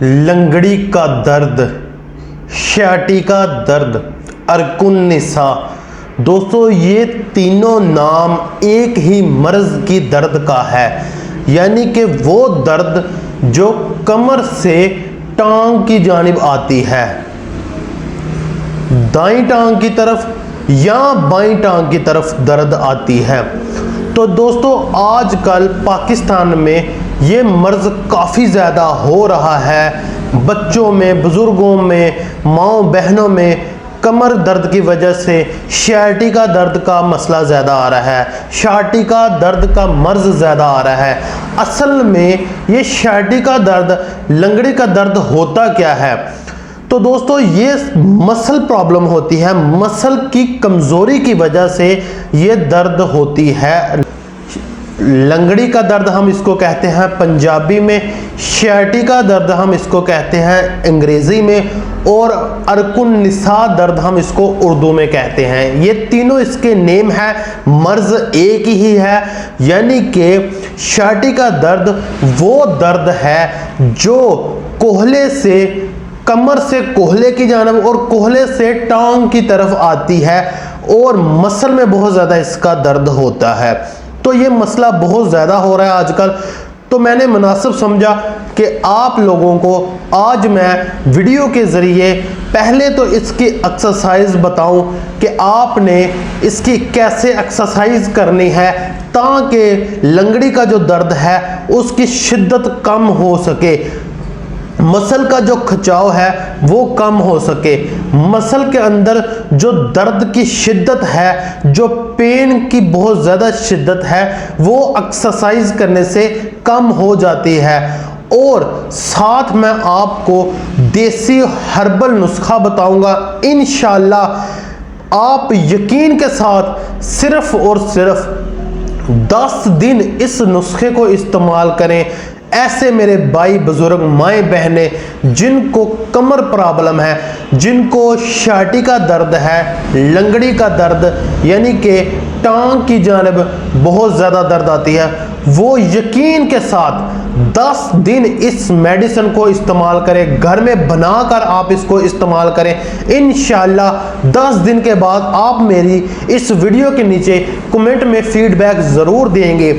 लंगड़ी का दर्द, शयाटिका दर्द, अरकुन निसा। दोस्तों ये तीनों नाम एक ही मर्ज की दर्द का है, यानी कि वो दर्द जो कमर से टांग की जानिब आती है, दाईं टांग की तरफ या बाईं टांग की तरफ दर्द आती है। तो दोस्तों आजकल पाकिस्तान में ये मर्ज काफ़ी ज़्यादा हो रहा है। बच्चों में, बुज़ुर्गों में, माँओं बहनों में कमर दर्द की वजह से शयाटिका दर्द का मसला ज़्यादा आ रहा है, शयाटिका दर्द का मर्ज ज़्यादा आ रहा है। असल में ये शयाटिका दर्द, लंगड़ी का दर्द होता क्या है? तो दोस्तों ये मसल प्रॉब्लम होती है, मसल की कमज़ोरी की वजह से ये दर्द होती है। लंगड़ी का दर्द हम इसको कहते हैं पंजाबी में, शयाटिका दर्द हम इसको कहते हैं अंग्रेज़ी में, और अरकुन निसा दर्द हम इसको उर्दू में कहते हैं। ये तीनों इसके नेम है, मर्ज एक ही है। यानी कि शयाटिका दर्द वो दर्द है जो कोहले से, कमर से कोहले की जानिब और कोहले से टांग की तरफ आती है और मसल में बहुत ज़्यादा इसका दर्द होता है। तो ये मसला बहुत ज़्यादा हो रहा है आजकल, तो मैंने मुनासिब समझा कि आप लोगों को आज मैं वीडियो के ज़रिए पहले तो इसकी एक्सरसाइज बताऊं कि आपने इसकी कैसे एक्सरसाइज करनी है ताकि लंगड़ी का जो दर्द है उसकी शिद्दत कम हो सके, मसल का जो खिंचाव है वो कम हो सके, मसल के अंदर जो दर्द की शिद्दत है, जो पेन की बहुत ज़्यादा शिद्दत है वो एक्सरसाइज करने से कम हो जाती है। और साथ मैं आपको देसी हर्बल नुस्खा बताऊंगा इंशाल्लाह। आप यकीन के साथ सिर्फ और सिर्फ 10 दिन इस नुस्खे को इस्तेमाल करें। ऐसे मेरे भाई बुजुर्ग, माएँ बहनें जिनको कमर प्रॉब्लम है, जिनको शयाटिका दर्द है, लंगड़ी का दर्द यानी कि टांग की जानिब बहुत ज़्यादा दर्द आती है, वो यकीन के साथ 10 दिन इस मेडिसिन को इस्तेमाल करें, घर में बनाकर आप इसको इस्तेमाल करें। इंशाल्लाह 10 दिन के बाद आप मेरी इस वीडियो के नीचे कमेंट में फीडबैक ज़रूर देंगे।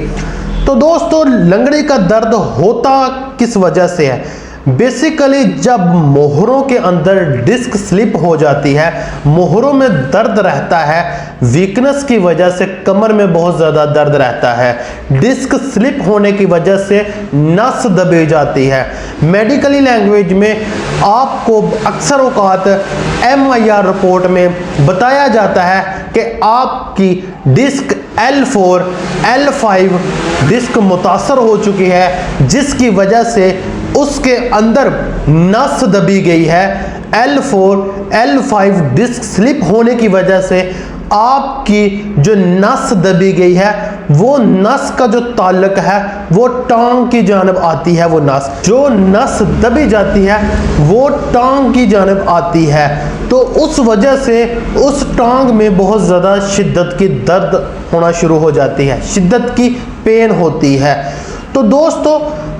तो दोस्तों लंगड़ी का दर्द होता किस वजह से है? बेसिकली जब मोहरों के अंदर डिस्क स्लिप हो जाती है, मोहरों में दर्द रहता है, वीकनेस की वजह से कमर में बहुत ज़्यादा दर्द रहता है, डिस्क स्लिप होने की वजह से नस दबी जाती है। मेडिकली लैंग्वेज में आपको अक्सर औकात MIR रिपोर्ट में बताया जाता है कि आपकी डिस्क L4, L5 डिस्क मुतासर हो चुकी है, जिसकी वजह से उसके अंदर नस दबी गई है। L4, L5 डिस्क स्लिप होने की वजह से आपकी जो नस दबी गई है, वो नस का जो ताल्लुक है वो टांग की जानिब आती है। वो नस जो नस दबी जाती है वो टांग की जानिब आती है, तो उस वजह से उस टांग में बहुत ज़्यादा शिद्दत की दर्द होना शुरू हो जाती है, शिद्दत की पेन होती है। तो दोस्तों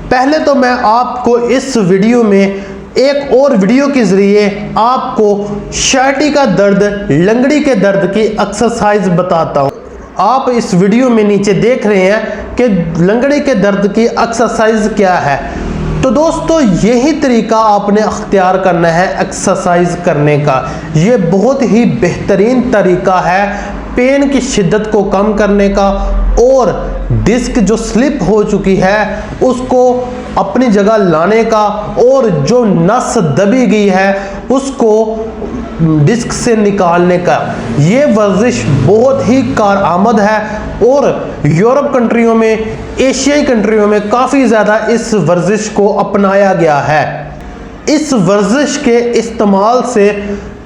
पहले तो मैं आपको इस वीडियो में एक और वीडियो के ज़रिए आपको शयाटिका दर्द, लंगड़ी के दर्द की एक्सरसाइज बताता हूँ। आप इस वीडियो में नीचे देख रहे हैं कि लंगड़ी के दर्द की एक्सरसाइज क्या है। तो दोस्तों यही तरीका आपने अख्तियार करना है एक्सरसाइज करने का। ये बहुत ही बेहतरीन तरीका है पेन की शिद्दत को कम करने का और डिस्क जो स्लिप हो चुकी है उसको अपनी जगह लाने का, और जो नस दबी गई है उसको डिस्क से निकालने का। ये वर्जिश बहुत ही कारआमद है और यूरोप कंट्रियों में, एशियाई कंट्रियों में काफ़ी ज़्यादा इस वर्जिश को अपनाया गया है। इस वर्जिश के इस्तेमाल से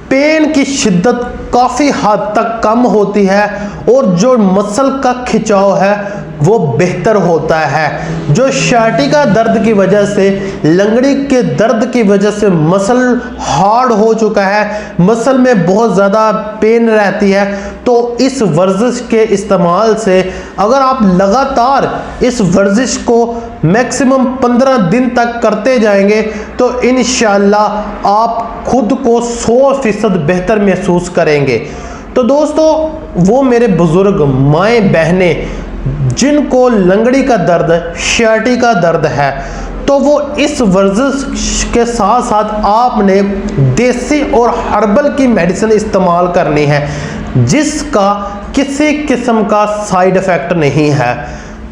पेन की शिद्दत काफ़ी हद तक कम होती है और जो मसल का खिंचाव है वो बेहतर होता है। जो शयाटिका दर्द की वजह से, लंगड़ी के दर्द की वजह से मसल हार्ड हो चुका है, मसल में बहुत ज़्यादा पेन रहती है, तो इस वर्जिश के इस्तेमाल से अगर आप लगातार इस वर्जिश को मैक्सिमम 15 दिन तक करते जाएंगे तो इंशाल्लाह आप खुद को 100% बेहतर महसूस करेंगे। तो दोस्तों, वो मेरे बुजुर्ग माएँ बहनें जिनको लंगड़ी का दर्द, शर्टी का दर्द है, तो वो इस वर्जिश के साथ साथ आपने देसी और हर्बल की मेडिसिन इस्तेमाल करनी है जिसका किसी किस्म का साइड इफ़ेक्ट नहीं है।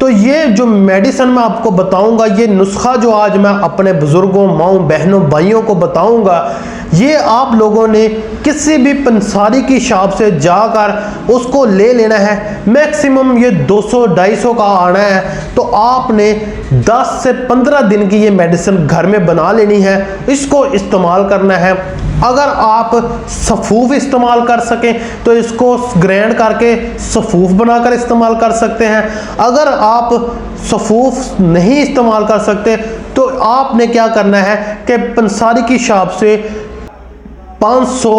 तो ये जो मेडिसिन मैं आपको बताऊंगा, ये नुस्खा जो आज मैं अपने बुजुर्गों, माओं, बहनों, भाइयों को बताऊंगा, ये आप लोगों ने किसी भी पंसारी की शॉप से जाकर उसको ले लेना है। मैक्सिमम ये 200-250 का आना है। तो आपने 10 से 15 दिन की ये मेडिसिन घर में बना लेनी है, इसको इस्तेमाल करना है। अगर आप सफूफ इस्तेमाल कर सकें तो इसको ग्राइंड करके सफूफ बनाकर इस्तेमाल कर सकते हैं। अगर आप सफूफ नहीं इस्तेमाल कर सकते तो आपने क्या करना है कि पंसारी की शॉप से 500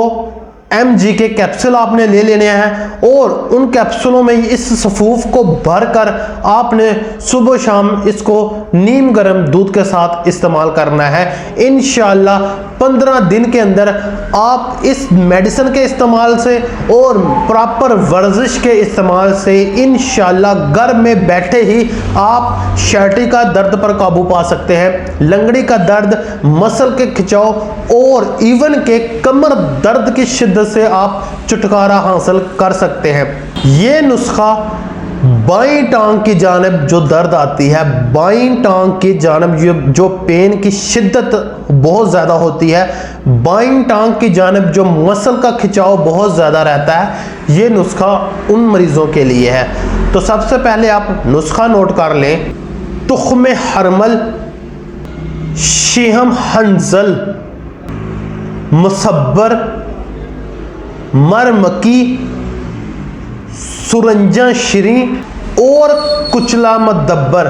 mg के कैप्सूल आपने ले लेने हैं और उन कैप्सूलों में इस सफूफ को भरकर आपने सुबह शाम इसको नीम गर्म दूध के साथ इस्तेमाल करना है। इंशाल्लाह 15 दिन के अंदर आप इस मेडिसिन के इस्तेमाल से और प्रॉपर वर्जिश के इस्तेमाल से इंशाल्लाह घर में बैठे ही आप शर्टी का दर्द पर काबू पा सकते हैं, लंगड़ी का दर्द, मसल के खिंचाव और इवन के कमर दर्द की शिद्दत से आप छुटकारा हासिल कर सकते हैं। ये नुस्खा बाईं टांग की जानिब जो दर्द आती है, बाईं टांग की जानिब जो पेन की शिद्दत बहुत ज़्यादा होती है, बाईं टांग की जानिब जो मसल का खिंचाव बहुत ज़्यादा रहता है, ये नुस्खा उन मरीज़ों के लिए है। तो सबसे पहले आप नुस्खा नोट कर लें। तुख्म हरमल, शिहम हंजल, मुसब्बर, मरमकी, सुरंजा श्री और कुचला मदब्बर,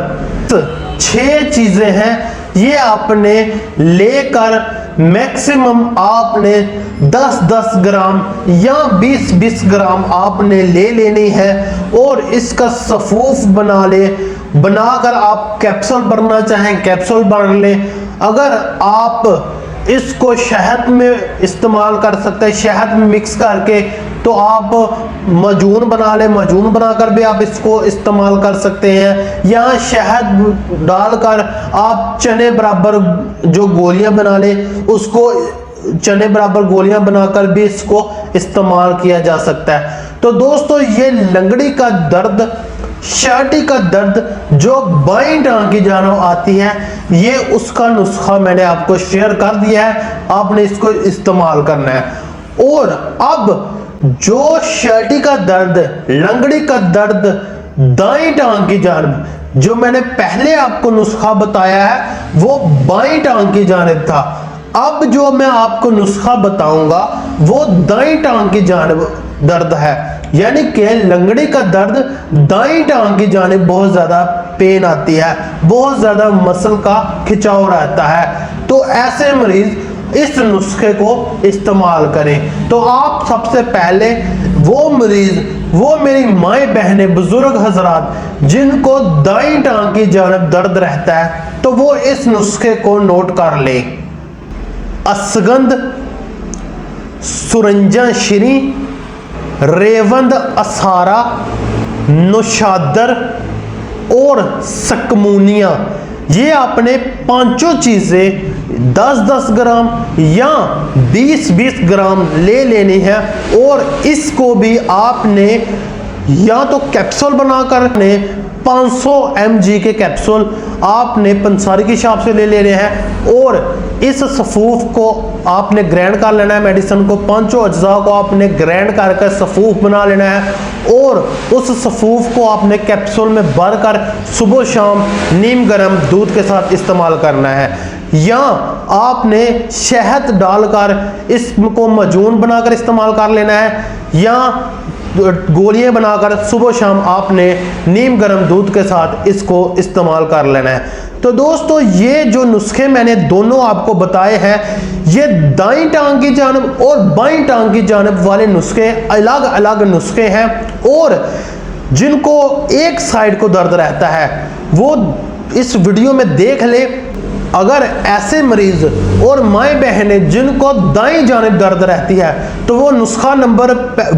6 चीजें हैं। ये आपने लेकर मैक्सिमम आपने 10-10 ग्राम या 20-20 ग्राम आपने ले लेनी है और इसका सफूफ बनाकर आप कैप्सूल भरना चाहें कैप्सूल भर लें। अगर आप इसको शहद में इस्तेमाल कर सकते हैं, शहद में मिक्स करके, तो आप मजून बना लें, मजून बनाकर भी आप इसको इस्तेमाल कर सकते हैं। या शहद डालकर आप चने बराबर जो गोलियां बना लें, उसको चने बराबर गोलियां बनाकर भी इसको इस्तेमाल किया जा सकता है। तो दोस्तों, ये लंगड़ी का दर्द, शर्टी का दर्द जो बाईं टांग की जानिब आती है, ये उसका नुस्खा मैंने आपको शेयर कर दिया है, आपने इसको इस्तेमाल करना है। और अब जो शर्टी का दर्द, लंगड़ी का दर्द दाईं टांग की जानिब, जो मैंने पहले आपको नुस्खा बताया है वो बाईं टांग की जानिब था। अब जो मैं आपको नुस्खा बताऊंगा वो दाईं टांग की जानिब दर्द है, यानी कि लंगड़ी का दर्द दाईं टांग की जानिब बहुत ज्यादा पेन आती है, बहुत ज्यादा मसल का खिंचाव रहता है। तो ऐसे मरीज इस नुस्खे को इस्तेमाल करें। तो आप सबसे पहले वो मरीज, वो मेरी माए बहनें, बुजुर्ग हजरात जिनको दाईं टांग की जानिब दर्द रहता है, तो वो इस नुस्खे को नोट कर ले। असगंध, सुरंजा श्री, रेवंद असारा, नुशादर और सकमूनिया, ये आपने पांचों चीजें 10-10 ग्राम या 20-20 ग्राम ले लेनी है और इसको भी आपने या तो कैप्सूल बनाकर 500 mg के कैप्सूल आपने पंसारी की शॉप से ले लेने हैं और इस सफूफ को आपने ग्राइंड कर लेना है। मेडिसिन को, पांचों अज्जा को आपने ग्राइंड करके सफूफ बना लेना है और उस सफूफ को आपने कैप्सूल में भरकर सुबह शाम नीम गर्म दूध के साथ इस्तेमाल करना है। या आपने शहद डालकर इसको मजून बनाकर इस्तेमाल कर लेना है, या गोलियां बनाकर सुबह शाम आपने नीम गर्म दूध के साथ इसको इस्तेमाल कर लेना है। तो दोस्तों, ये जो नुस्खे मैंने दोनों आपको बताए हैं, ये दाईं टांग की जानिब और बाईं टांग की जानिब वाले नुस्खे अलग अलग नुस्खे हैं। और जिनको एक साइड को दर्द रहता है वो इस वीडियो में देख ले। अगर ऐसे मरीज और माएँ बहनें जिनको दाईं जानिब दर्द रहती है तो वो नुस्खा नंबर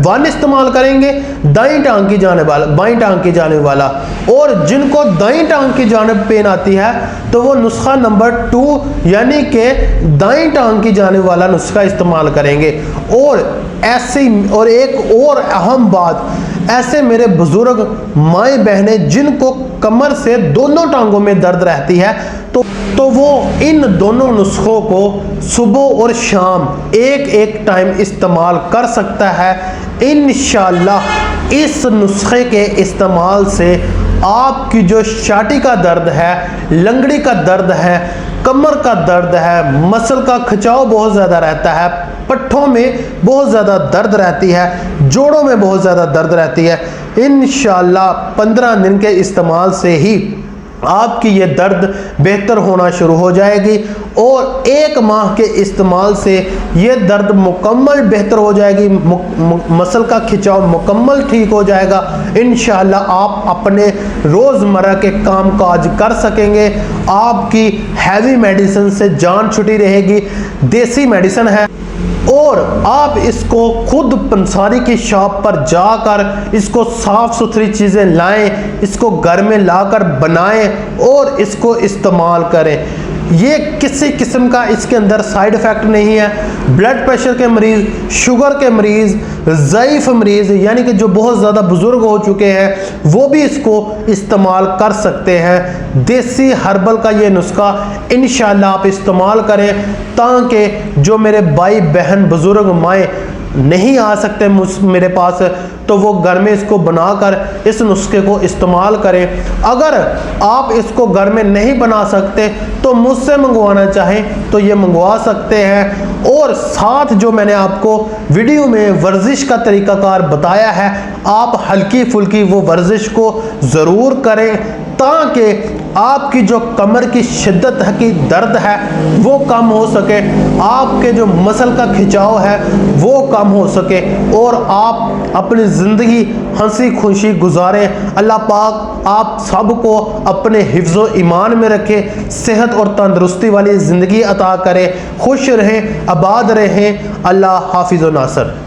1 इस्तेमाल करेंगे, दाईं टांग की जाने वाला, बाईं टांग की जाने वाला। और जिनको दाईं टांग की जानिब पेन आती है तो वो नुस्खा नंबर 2 यानी कि दाईं टांग की जाने वाला नुस्खा इस्तेमाल करेंगे। और ऐसी और एक और अहम बात, ऐसे मेरे बुजुर्ग माएँ बहनें जिनको कमर से दोनों टांगों में दर्द रहती है तो वो इन दोनों नुस्खों को सुबह और शाम एक टाइम इस्तेमाल कर सकता है। इंशाअल्लाह इस नुस्खे के इस्तेमाल से आपकी जो छाती का दर्द है, लंगड़ी का दर्द है, कमर का दर्द है, मसल का खिंचाव बहुत ज़्यादा रहता है, पट्ठों में बहुत ज़्यादा दर्द रहती है, जोड़ों में बहुत ज़्यादा दर्द रहती है, इंशाअल्लाह 15 दिन के इस्तेमाल से ही आपकी ये दर्द बेहतर होना शुरू हो जाएगी। और 1 माह के इस्तेमाल से ये दर्द मुकम्मल बेहतर हो जाएगी, मसल का खिंचाव मुकम्मल ठीक हो जाएगा। इंशाअल्लाह आप अपने रोज़मर्रा के काम काज कर सकेंगे। आपकी हैवी मेडिसिन से जान छुटी रहेगी। देसी मेडिसिन है और आप इसको खुद पंसारी की शॉप पर जाकर इसको साफ़ सुथरी चीज़ें लाएं, इसको घर में लाकर बनाएं और इसको इस्तेमाल करें। ये किसी किस्म का इसके अंदर साइड इफ़ेक्ट नहीं है। ब्लड प्रेशर के मरीज़, शुगर के मरीज़, ज़ईफ़ मरीज़ यानी कि जो बहुत ज़्यादा बुज़ुर्ग हो चुके हैं वो भी इसको इस्तेमाल कर सकते हैं। देसी हर्बल का ये नुस्खा इंशाअल्लाह आप इस्तेमाल करें ताकि जो मेरे भाई बहन बुज़ुर्ग माएँ नहीं आ सकते मेरे पास तो वो घर में इसको बनाकर इस नुस्खे को इस्तेमाल करें। अगर आप इसको घर में नहीं बना सकते तो मुझसे मंगवाना चाहें तो ये मंगवा सकते हैं। और साथ जो मैंने आपको वीडियो में वर्जिश का तरीकाकार बताया है, आप हल्की फुल्की वो वर्जिश को ज़रूर करें ताकि आपकी जो कमर की शिद्दत की दर्द है वो कम हो सके, आपके जो मसल का खिंचाव है वो कम हो सके और आप अपनी ज़िंदगी हंसी खुशी गुजारें। अल्लाह पाक आप सबको अपने हिफ्ज़ो ईमान में रखे, सेहत और तंदुरुस्ती वाली ज़िंदगी अता करे, खुश रहें, आबाद रहें। अल्लाह हाफिज़ व नासर।